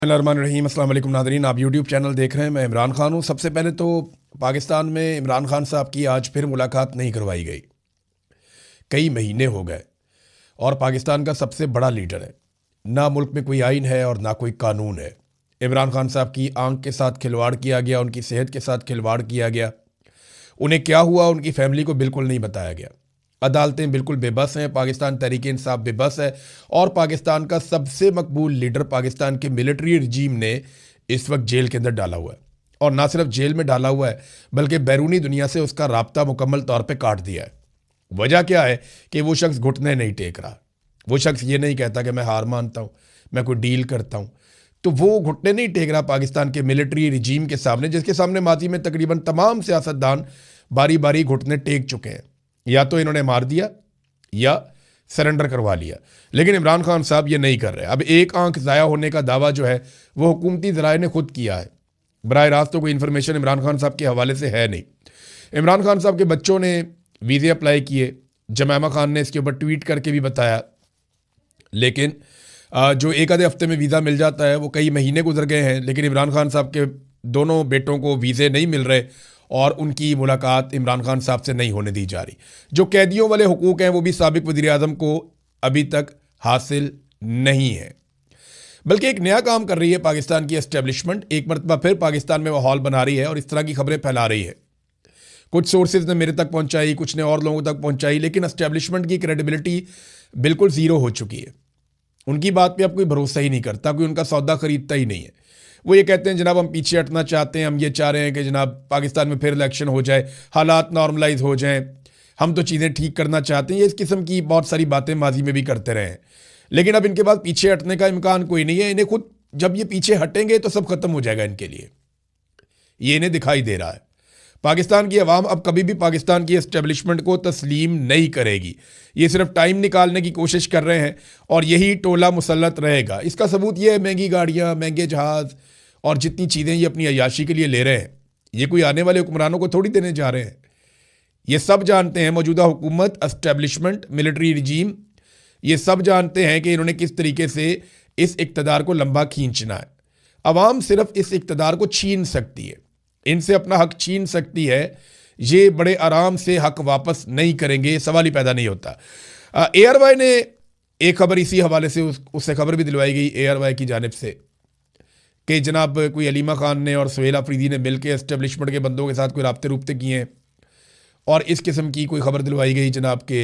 बिस्मिल्लाहिर्रहमानिर्रहीम। अस्सलाम वालेकुम नाज़रीन, आप यूट्यूब चैनल देख रहे हैं। मैं इमरान खान हूँ। सबसे पहले तो पाकिस्तान में इमरान खान साहब की आज फिर मुलाकात नहीं करवाई गई। कई महीने हो गए और पाकिस्तान का सबसे बड़ा लीडर है। ना मुल्क में कोई आइन है और ना कोई कानून है। इमरान खान साहब की आंख के साथ खिलवाड़ किया गया, उनकी सेहत के साथ खिलवाड़ किया गया। उन्हें क्या हुआ उनकी फैमिली को बिल्कुल नहीं बताया गया। अदालतें बिल्कुल बेबस हैं, पाकिस्तान तहरीक इंसाफ बेबस है और पाकिस्तान का सबसे मकबूल लीडर पाकिस्तान के मिलिट्री रजीम ने इस वक्त जेल के अंदर डाला हुआ है। और ना सिर्फ जेल में डाला हुआ है बल्कि बैरूनी दुनिया से उसका राब्ता मुकम्मल तौर पे काट दिया है। वजह क्या है कि वो शख्स घुटने नहीं टेक रहा। वो शख्स ये नहीं कहता कि मैं हार मानता हूँ, मैं कोई डील करता हूँ। तो वो घुटने नहीं टेक रहा पाकिस्तान के मिलिट्री रजीम के सामने, जिसके सामने माजी में तकरीबन तमाम सियासतदान बारी बारी घुटने टेक चुके हैं। या तो इन्होंने मार दिया या सरेंडर करवा लिया, लेकिन इमरान खान साहब ये नहीं कर रहे। अब एक आंख ज़ाया होने का दावा जो है वो हुकूमती ज़राए ने खुद किया है। बराह रास्त तो कोई इन्फॉर्मेशन इमरान खान साहब के हवाले से है नहीं। इमरान खान साहब के बच्चों ने वीज़े अप्लाई किए, जमैमा खान ने इसके ऊपर ट्वीट करके भी बताया, लेकिन जो एक आधे हफ्ते में वीज़ा मिल जाता है वो कई महीने गुजर गए हैं। लेकिन इमरान खान साहब के दोनों बेटों को वीज़े नहीं मिल रहे और उनकी मुलाकात इमरान खान साहब से नहीं होने दी जा रही। जो कैदियों वाले हुकूक हैं वो भी साबिक वज़ीर आज़म को अभी तक हासिल नहीं है। बल्कि एक नया काम कर रही है पाकिस्तान की एस्टेब्लिशमेंट। एक मरतबा फिर पाकिस्तान में माहौल बना रही है और इस तरह की खबरें फैला रही है। कुछ सोर्सेज ने मेरे तक पहुंचाई, कुछ ने और लोगों तक पहुंचाई, लेकिन एस्टेब्लिशमेंट की क्रेडिबिलिटी बिल्कुल ज़ीरो हो चुकी है। उनकी बात पे अब कोई भरोसा ही नहीं करता, कोई उनका सौदा खरीदता ही नहीं है। वो ये कहते हैं जनाब हम पीछे हटना चाहते हैं, हम ये चाह रहे हैं कि जनाब पाकिस्तान में फिर इलेक्शन हो जाए, हालात नॉर्मलाइज हो जाएं, हम तो चीज़ें ठीक करना चाहते हैं। ये इस किस्म की बहुत सारी बातें माजी में भी करते रहे हैं, लेकिन अब इनके पास पीछे हटने का इम्कान कोई नहीं है। इन्हें खुद जब ये पीछे हटेंगे तो सब खत्म हो जाएगा इनके लिए, ये इन्हें दिखाई दे रहा है। पाकिस्तान की अवाम अब कभी भी पाकिस्तान की एस्टेब्लिशमेंट को तस्लीम नहीं करेगी। ये सिर्फ टाइम निकालने की कोशिश कर रहे हैं और यही टोला मुसल्लत रहेगा। इसका सबूत ये है महंगी गाड़ियाँ, महंगे जहाज़ और जितनी चीज़ें ये अपनी अय्याशी के लिए ले रहे हैं, ये कोई आने वाले हुक्मरानों को थोड़ी देने जा रहे हैं। ये सब जानते हैं, मौजूदा हुकूमत, एस्टेब्लिशमेंट, मिलिट्री रजीम, ये सब जानते हैं कि इन्होंने किस तरीके से इस इक़्तिदार को लंबा खींचना है। अवाम सिर्फ इस इक़्तिदार को छीन सकती है, इनसे अपना हक छीन सकती है। ये बड़े आराम से हक वापस नहीं करेंगे, सवाल ही पैदा नहीं होता। ARY ने एक खबर इसी हवाले से उससे खबर भी दिलवाई गई ARY की जानिब से कि जनाब कोई अलीमा खान ने और सुहेल अफरीदी ने मिलकर एस्टेब्लिशमेंट के बंदों के साथ कोई राब्ते रुब्ते किए हैं और इस किस्म की कोई खबर दिलवाई गई जनाब के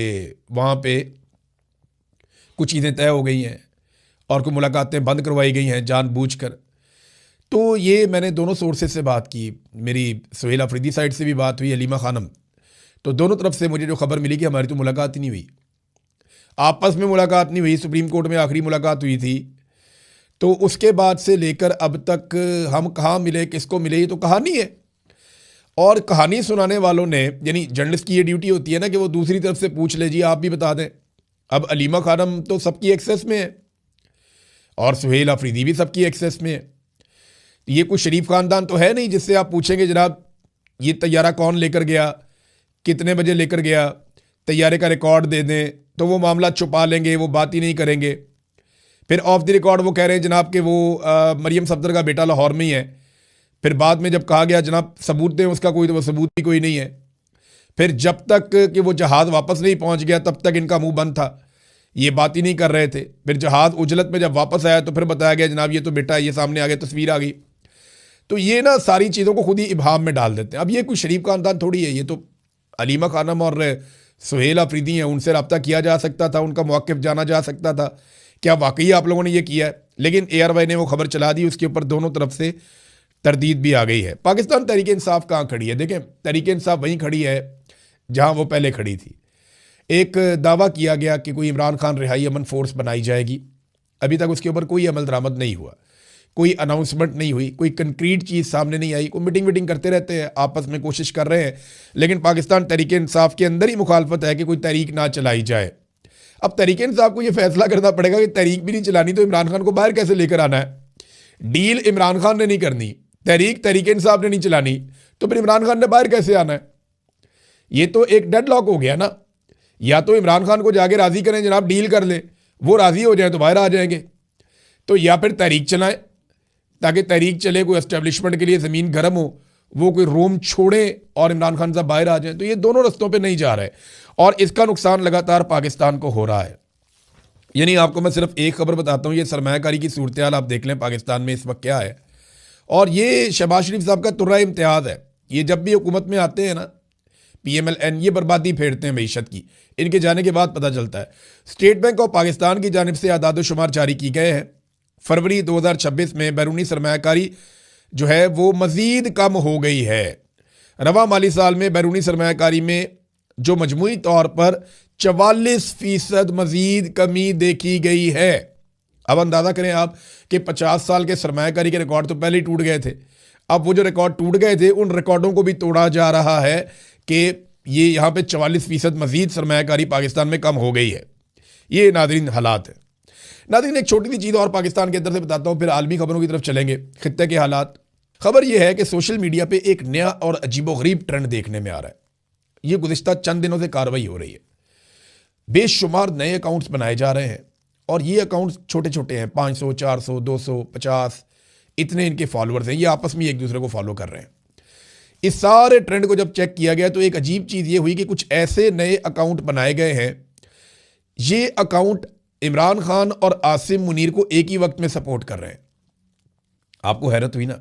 वहाँ पे कुछ चीज़ें तय हो गई हैं और कोई मुलाकातें बंद करवाई गई हैं जानबूझकर। तो ये मैंने दोनों सोर्सेज से बात की, मेरी सुहेल अफरीदी साइड से भी बात हुई, अलीमा खानम। तो दोनों तरफ से मुझे जो खबर मिली कि हमारी तो मुलाकात ही नहीं हुई, आपस में मुलाकात नहीं हुई। सुप्रीम कोर्ट में आखिरी मुलाकात हुई थी, तो उसके बाद से लेकर अब तक हम कहाँ मिले, किसको मिले, ये तो कहानी है। और कहानी सुनाने वालों ने, यानी जर्नलिस्ट की ये ड्यूटी होती है ना कि वो दूसरी तरफ से पूछ ले, जी आप भी बता दें। अब अलीमा खानम तो सबकी एक्सेस में है और सुहेल अफरीदी भी सबकी एक्सेस में है। ये कोई शरीफ ख़ानदान तो है नहीं जिससे आप पूछेंगे जनाब ये तैयारा कौन लेकर गया, कितने बजे लेकर गया, तैयारे का रिकॉर्ड दे दें, तो वो मामला छुपा लेंगे, वो बात ही नहीं करेंगे। फिर ऑफ द रिकॉर्ड वो कह रहे हैं जनाब कि वो मरियम सफदर का बेटा लाहौर में ही है। फिर बाद में जब कहा गया जनाब सबूत दें उसका कोई, तो वो सबूत भी कोई नहीं है। फिर जब तक कि वो जहाज़ वापस नहीं पहुंच गया तब तक इनका मुंह बंद था, ये बात ही नहीं कर रहे थे। फिर जहाज़ उजलत में जब वापस आया तो फिर बताया गया जनाब ये तो बेटा, ये सामने आ गया, तस्वीर आ गई। तो ये ना सारी चीज़ों को खुद ही इबाम में डाल देते हैं। अब ये कोई शरीफ खानदान थोड़ी है, ये तो अलीमा खानम और सुहेल अफरीदी हैं, उनसे रब्ता किया जा सकता था, उनका मौक़िफ़ जाना जा सकता था, क्या वाकई आप लोगों ने ये किया है। लेकिन ARY ने वो खबर चला दी, उसके ऊपर दोनों तरफ से तरदीद भी आ गई है। पाकिस्तान तहरीक इंसाफ कहाँ खड़ी है? देखें, तहरीक इंसाफ वहीं खड़ी है जहाँ वो पहले खड़ी थी। एक दावा किया गया कि कोई इमरान खान रिहाई अमन फोर्स बनाई जाएगी, अभी तक उसके ऊपर कोई अमल दरामद नहीं हुआ, कोई अनाउंसमेंट नहीं हुई, कोई कंक्रीट चीज़ सामने नहीं आई। कोई मीटिंग करते रहते हैं, आपस में कोशिश कर रहे हैं, लेकिन पाकिस्तान तहरीक इंसाफ के अंदर ही मुखालफत है कि कोई तहरीक ना चलाई जाए। अब तहरीक इंसाफ को ये फैसला करना पड़ेगा कि तहरीक भी नहीं चलानी तो इमरान खान को बाहर कैसे लेकर आना है। डील इमरान खान ने नहीं करनी, तहरीक इंसाफ ने नहीं चलानी, तो फिर इमरान खान ने बाहर कैसे आना है? ये तो एक डेडलॉक हो गया ना। या तो इमरान खान को जाके राज़ी करें जनाब, डील कर ले, वो राज़ी हो जाए तो बाहर आ जाएंगे, तो या फिर तहरीक चलाएं। ताकि तहरीक चले, कोई एस्टेब्लिशमेंट के लिए ज़मीन गर्म हो, वो कोई रोम छोड़े और इमरान खान साहब बाहर आ जाएं। तो ये दोनों रस्तों पे नहीं जा रहे और इसका नुकसान लगातार पाकिस्तान को हो रहा है। यानी आपको मैं सिर्फ एक खबर बताता हूँ, ये सरमायाकारी की सूरत हाल आप देख लें पाकिस्तान में इस वक्त क्या है। और ये शहबाज शरीफ साहब का तुर्रा इम्तियाज़ है। ये जब भी हुकूमत में आते हैं ना, PMLN, ये बर्बादी फेरते हैं मईशत की। इनके जाने के बाद पता चलता है। स्टेट बैंक ऑफ पाकिस्तान की जानिब से आदाद शुमार जारी की गए हैं। फरवरी 2026 में बैरूनी सरमायाकारी जो है वो मज़ीद कम हो गई है। रवा माली साल में बैरूनी सरमायाकारी में जो मजमूई तौर पर 44% मज़ीद कमी देखी गई है। अब अंदाज़ा करें आप कि 50 साल के सरमायाकारी के रिकॉर्ड तो पहले ही टूट गए थे। अब वो जो रिकॉर्ड टूट गए थे उन रिकॉर्डों को भी तोड़ा जा रहा है कि ये यहाँ पे 44% मज़ीद सरमायाकारी पाकिस्तान में कम हो गई है। ये नाज़रीन हालात है। नाज़रीन एक छोटी सी चीज़ और पाकिस्तान के अंदर से बताता हूँ, फिर आलमी खबरों की तरफ चलेंगे, खित्ते के हालात। खबर यह है कि सोशल मीडिया पे एक नया और अजीबोगरीब ट्रेंड देखने में आ रहा है। ये गुज़िश्ता चंद दिनों से कार्रवाई हो रही है। बेशुमार नए अकाउंट्स बनाए जा रहे हैं और ये अकाउंट्स छोटे छोटे हैं, 500, 400, 200, 50, इतने इनके फॉलोअर्स हैं। ये आपस में एक दूसरे को फॉलो कर रहे हैं। इस सारे ट्रेंड को जब चेक किया गया तो एक अजीब चीज़ ये हुई कि कुछ ऐसे नए अकाउंट बनाए गए हैं, ये अकाउंट इमरान खान और आसिम मुनीर को एक ही वक्त में सपोर्ट कर रहे हैं। आपको हैरत हुई ना?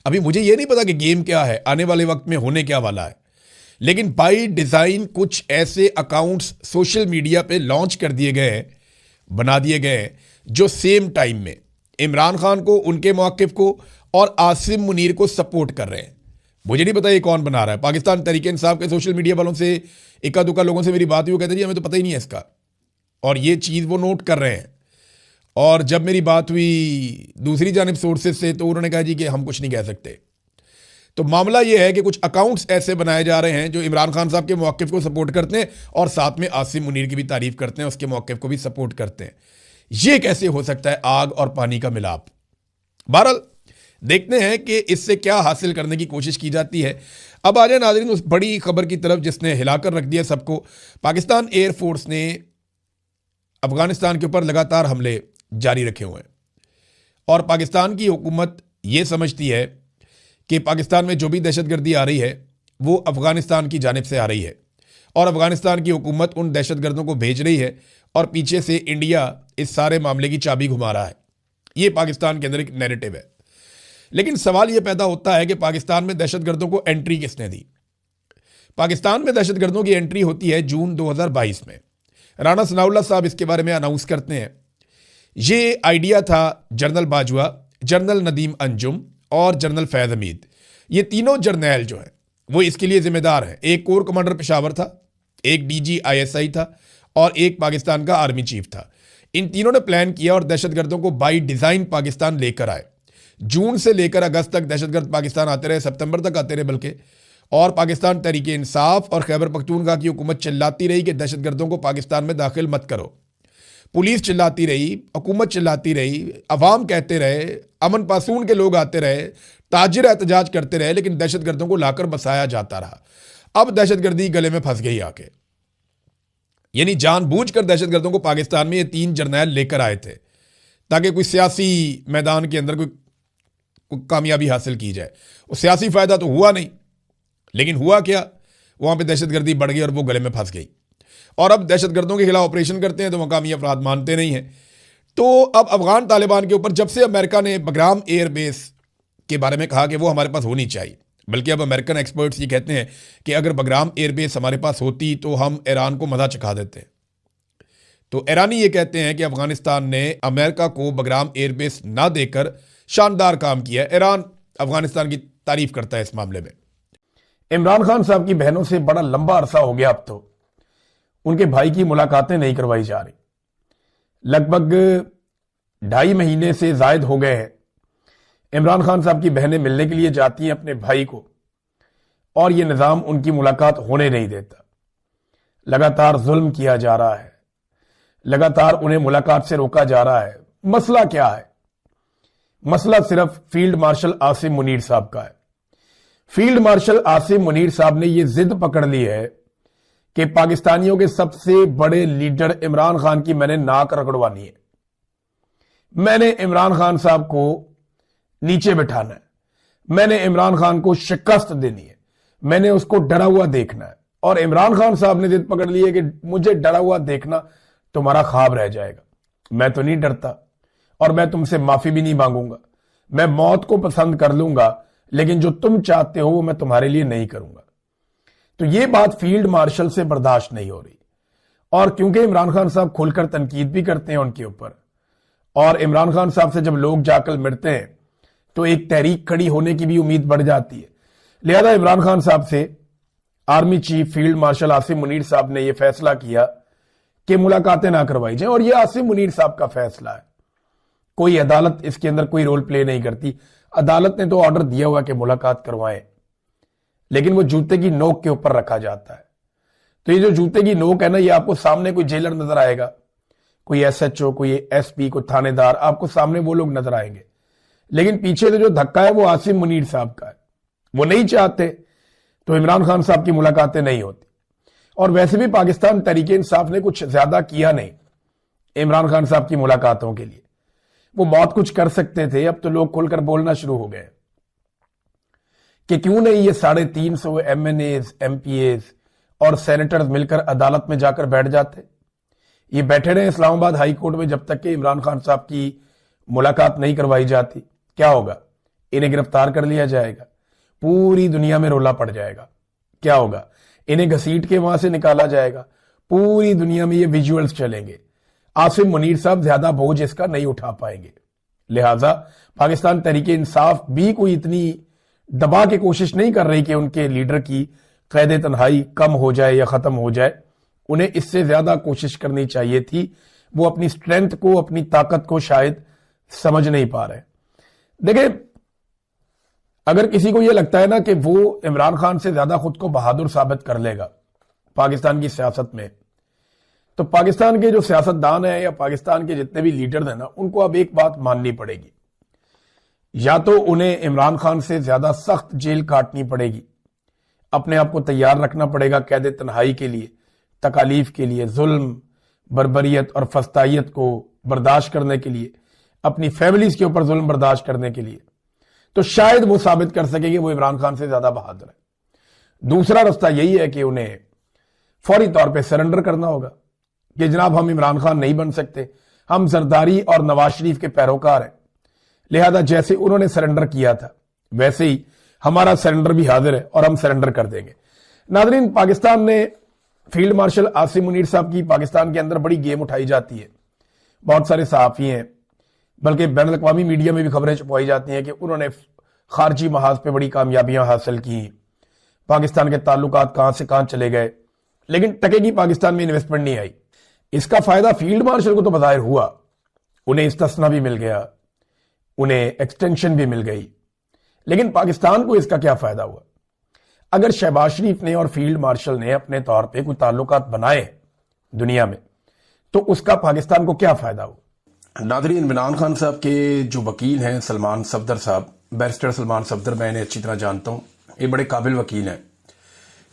अभी मुझे ये नहीं पता कि गेम क्या है, आने वाले वक्त में होने क्या वाला है, लेकिन बाई डिज़ाइन कुछ ऐसे अकाउंट्स सोशल मीडिया पे लॉन्च कर दिए गए हैं, बना दिए गए हैं, जो सेम टाइम में इमरान खान को, उनके मौक़िफ़ को और आसिम मुनीर को सपोर्ट कर रहे हैं। मुझे नहीं पता ये कौन बना रहा है। पाकिस्तान तहरीक इंसाफ के सोशल मीडिया वालों से, इक्का दुक्का लोगों से मेरी बात हुई, वो कहते जी हमें तो पता ही नहीं है इसका, और ये चीज़ वो नोट कर रहे हैं। और जब मेरी बात हुई दूसरी जानिब सोर्सेज से, तो उन्होंने कहा जी कि हम कुछ नहीं कह सकते। तो मामला ये है कि कुछ अकाउंट्स ऐसे बनाए जा रहे हैं जो इमरान खान साहब के मौक़िफ़ को सपोर्ट करते हैं और साथ में आसिम मुनीर की भी तारीफ़ करते हैं, उसके मौक़िफ़ को भी सपोर्ट करते हैं। ये कैसे हो सकता है? आग और पानी का मिलाप। बहरहाल देखते हैं कि इससे क्या हासिल करने की कोशिश की जाती है। अब आ जाए नाज़रीन उस बड़ी खबर की तरफ जिसने हिलाकर रख दिया सबको। पाकिस्तान एयरफोर्स ने अफगानिस्तान के ऊपर लगातार हमले जारी रखे हुए हैं और पाकिस्तान की हुकूमत ये समझती है कि पाकिस्तान में जो भी दहशतगर्दी आ रही है वो अफगानिस्तान की जानिब से आ रही है और अफगानिस्तान की हुकूमत उन दहशतगर्दों को भेज रही है और पीछे से इंडिया इस सारे मामले की चाबी घुमा रहा है। ये पाकिस्तान के अंदर एक नैरेटिव है। लेकिन सवाल ये पैदा होता है कि पाकिस्तान में दहशतगर्दों को एंट्री किसने दी? पाकिस्तान में दहशतगर्दों की एंट्री होती है जून 2022 में। राणा सनाउल्लाह साहब इसके बारे में अनाउंस करते हैं। ये आइडिया था जनरल बाजवा, जनरल नदीम अंजुम और जनरल फैज़ हमीद। ये तीनों जर्नैल जो हैं वो इसके लिए जिम्मेदार हैं। एक कोर कमांडर पेशावर था, एक DG ISI था और एक पाकिस्तान का आर्मी चीफ था। इन तीनों ने प्लान किया और दहशतगर्दों को बाई डिज़ाइन पाकिस्तान लेकर आए। जून से लेकर अगस्त तक दहशतगर्द पाकिस्तान आते रहे, सितंबर तक आते रहे बल्कि, और पाकिस्तान तहरीक इंसाफ और खैबर पख्तूनख्वा की हुकूमत चिल्लाती रही कि दहशतगर्दों को पाकिस्तान में दाखिल मत करो। पुलिस चिल्लाती रही, हुकूमत चिल्लाती रही, अवाम कहते रहे, अमन पासून के लोग आते रहे, ताजिर एहतजाज करते रहे, लेकिन दहशतगर्दों को लाकर बसाया जाता रहा। अब दहशतगर्दी गले में फंस गई आके। यानी जानबूझकर दहशतगर्दों को पाकिस्तान में ये तीन जर्नैल लेकर आए थे ताकि कोई सियासी मैदान के अंदर कोई कामयाबी हासिल की जाए। वो सियासी फ़ायदा तो हुआ नहीं, लेकिन हुआ क्या, वहाँ पे दहशतगर्दी बढ़ गई और वो गले में फंस गई। और अब दहशतगर्दों के खिलाफ ऑपरेशन करते हैं तो मकामी अफराद मानते नहीं हैं। तो अब अफगान तालिबान के ऊपर जब से अमेरिका ने बग्राम एयरबेस के बारे में कहा कि वो हमारे पास होनी चाहिए, बल्कि अब अमेरिकन एक्सपर्ट्स ये कहते हैं कि अगर बग्राम एयरबेस हमारे पास होती तो हम ईरान को मज़ा चखा देते। तो ईरानी ये कहते हैं कि अफगानिस्तान ने अमेरिका को बग्राम एयरबेस ना देकर शानदार काम किया। ईरान अफगानिस्तान की तारीफ करता है इस मामले में। इमरान खान साहब की बहनों से बड़ा लंबा अरसा हो गया, अब तो उनके भाई की मुलाकातें नहीं करवाई जा रही। लगभग 2.5 महीने से जायद हो गए हैं। इमरान खान साहब की बहनें मिलने के लिए जाती हैं अपने भाई को और यह निज़ाम उनकी मुलाकात होने नहीं देता। लगातार जुल्म किया जा रहा है, लगातार उन्हें मुलाकात से रोका जा रहा है। मसला क्या है? मसला सिर्फ फील्ड मार्शल आसिम मुनीर साहब का है। फील्ड मार्शल आसिम मुनीर साहब ने यह जिद पकड़ ली है कि पाकिस्तानियों के सबसे बड़े लीडर इमरान खान की मैंने नाक रगड़वानी है। मैंने इमरान खान साहब को नीचे बिठाना है, मैंने इमरान खान को शिकस्त देनी है, मैंने उसको डरा हुआ देखना है। और इमरान खान साहब ने जिद पकड़ ली है कि मुझे डरा हुआ देखना तुम्हारा ख्वाब रह जाएगा। मैं तो नहीं डरता और मैं तुमसे माफी भी नहीं मांगूंगा। मैं मौत को पसंद कर लूंगा, लेकिन जो तुम चाहते हो वो मैं तुम्हारे लिए नहीं करूंगा। तो ये बात फील्ड मार्शल से बर्दाश्त नहीं हो रही। और क्योंकि इमरान खान साहब खुलकर तनकीद भी करते हैं उनके ऊपर, और इमरान खान साहब से जब लोग जाकर मिलते हैं तो एक तहरीक खड़ी होने की भी उम्मीद बढ़ जाती है। लिहाजा इमरान खान साहब से army chief field marshal Asim Munir साहब ने यह फैसला किया कि मुलाकातें ना करवाई जाएं। और यह आसिम मुनीर साहब का फैसला है, कोई अदालत इसके अंदर कोई रोल प्ले नहीं करती। अदालत ने तो ऑर्डर दिया हुआ कि मुलाकात करवाएं, लेकिन वो जूते की नोक के ऊपर रखा जाता है। तो ये जो जूते की नोक है ना, ये आपको सामने कोई जेलर नजर आएगा, कोई एसएचओ, कोई एसपी, कोई थानेदार, आपको सामने वो लोग नजर आएंगे, लेकिन पीछे से जो धक्का है वो आसिम मुनीर साहब का है। वो नहीं चाहते तो इमरान खान साहब की मुलाकातें नहीं होती। और वैसे भी पाकिस्तान तहरीके इंसाफ ने कुछ ज्यादा किया नहीं इमरान खान साहब की मुलाकातों के लिए। वो बहुत कुछ कर सकते थे। अब तो लोग खुलकर बोलना शुरू हो गए कि क्यों नहीं ये 350 MNAs, MPAs और सेनेटर्स मिलकर अदालत में जाकर बैठ जाते। ये बैठे रहे इस्लामाबाद हाई कोर्ट में जब तक कि इमरान खान साहब की मुलाकात नहीं करवाई जाती। क्या होगा? इन्हें गिरफ्तार कर लिया जाएगा, पूरी दुनिया में रोला पड़ जाएगा। क्या होगा? इन्हें घसीट के वहां से निकाला जाएगा, पूरी दुनिया में ये विजुअल्स चलेंगे। आसिम मुनीर साहब ज्यादा बोझ इसका नहीं उठा पाएंगे। लिहाजा पाकिस्तान तहरीके इंसाफ भी कोई इतनी दबा के कोशिश नहीं कर रही कि उनके लीडर की कैद तन्हाई कम हो जाए या खत्म हो जाए। उन्हें इससे ज्यादा कोशिश करनी चाहिए थी। वो अपनी स्ट्रेंथ को, अपनी ताकत को शायद समझ नहीं पा रहे। देखिए, अगर किसी को यह लगता है ना कि वो इमरान खान से ज्यादा खुद को बहादुर साबित कर लेगा पाकिस्तान की सियासत में, तो पाकिस्तान के जो सियासतदान हैं या पाकिस्तान के जितने भी लीडर हैं ना, उनको अब एक बात माननी पड़ेगी। या तो उन्हें इमरान खान से ज्यादा सख्त जेल काटनी पड़ेगी, अपने आप को तैयार रखना पड़ेगा कैद तन्हाई के लिए, तकालीफ के लिए, जुल्म, बर्बरियत और फस्तायत को बर्दाश्त करने के लिए, अपनी फैमिलीज के ऊपर जुल्म बर्दाश्त करने के लिए, तो शायद वो साबित कर सके कि वो इमरान खान से ज्यादा बहादुर है। दूसरा रास्ता यही है कि उन्हें फौरी तौर पे सरेंडर करना होगा कि जनाब हम इमरान खान नहीं बन सकते, हम जरदारी और नवाज शरीफ के पैरोकार हैं। लिहाजा जैसे उन्होंने सरेंडर किया था वैसे ही हमारा सरेंडर भी हाजिर है और हम सरेंडर कर देंगे। नाज़रीन, पाकिस्तान ने फील्ड मार्शल आसिम मुनीर साहब की पाकिस्तान के अंदर बड़ी गेम उठाई जाती है। बहुत सारे सहाफी हैं, बल्कि बैन अल-अक़वामी मीडिया में भी खबरें छुपाई जाती हैं कि उन्होंने खारजी महाज पे बड़ी कामयाबियां हासिल की, पाकिस्तान के ताल्लुकात कहां से कहां चले गए, लेकिन टके की पाकिस्तान में इन्वेस्टमेंट नहीं आई। इसका फायदा फील्ड मार्शल को तो बज़ाहिर हुआ, उन्हें इस्तिस्ना भी मिल गया, उन्हें एक्सटेंशन भी मिल गई, लेकिन पाकिस्तान को इसका क्या फायदा हुआ? अगर शहबाज शरीफ ने और फील्ड मार्शल ने अपने तौर पे कोई ताल्लुकात बनाए दुनिया में, तो उसका पाकिस्तान को क्या फायदा हुआ? नाज़रीन, इमरान खान साहब के जो वकील हैं सलमान सफदर साहब, बैरिस्टर सलमान सफदर, मैं इन्हें अच्छी तरह जानता हूं। ये बड़े काबिल वकील हैं।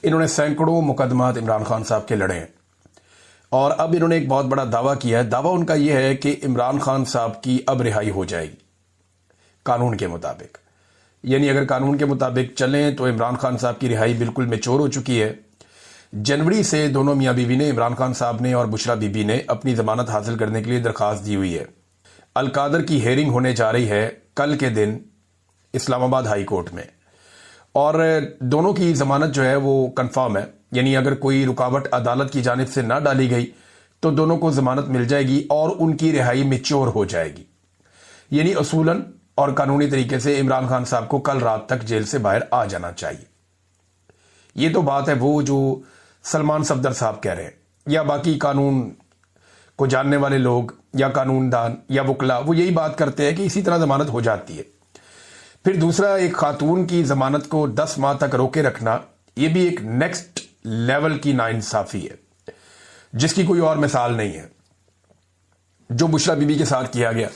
इन्होंने सैकड़ों मुकदमात इमरान खान साहब के लड़े हैं और अब इन्होंने एक बहुत बड़ा दावा किया है। दावा उनका यह है कि इमरान खान साहब की अब रिहाई हो जाएगी कानून के मुताबिक। यानी अगर कानून के मुताबिक चलें तो इमरान खान साहब की रिहाई बिल्कुल मैच्योर हो चुकी है। जनवरी से दोनों मियाँ बीवी ने, इमरान खान साहब ने और बुशरा बीबी ने, अपनी जमानत हासिल करने के लिए दरखास्त दी हुई है। अल-कादर की हेयरिंग होने जा रही है कल के दिन इस्लामाबाद हाई कोर्ट में और दोनों की जमानत जो है वो कंफर्म है। यानी अगर कोई रुकावट अदालत की जानिब से ना डाली गई तो दोनों को जमानत मिल जाएगी और उनकी रिहाई मैच्योर हो जाएगी। यानी असूलन और कानूनी तरीके से इमरान खान साहब को कल रात तक जेल से बाहर आ जाना चाहिए। ये तो बात है वो जो सलमान सफदर साहब कह रहे हैं, या बाकी कानून को जानने वाले लोग या कानूनदान या वकला वो यही बात करते हैं कि इसी तरह जमानत हो जाती है। फिर दूसरा, एक खातून की जमानत को 10 माह तक रोके रखना, यह भी एक नेक्स्ट लेवल की नाइंसाफी है जिसकी कोई और मिसाल नहीं है। जो बुशरा बीबी के साथ किया गया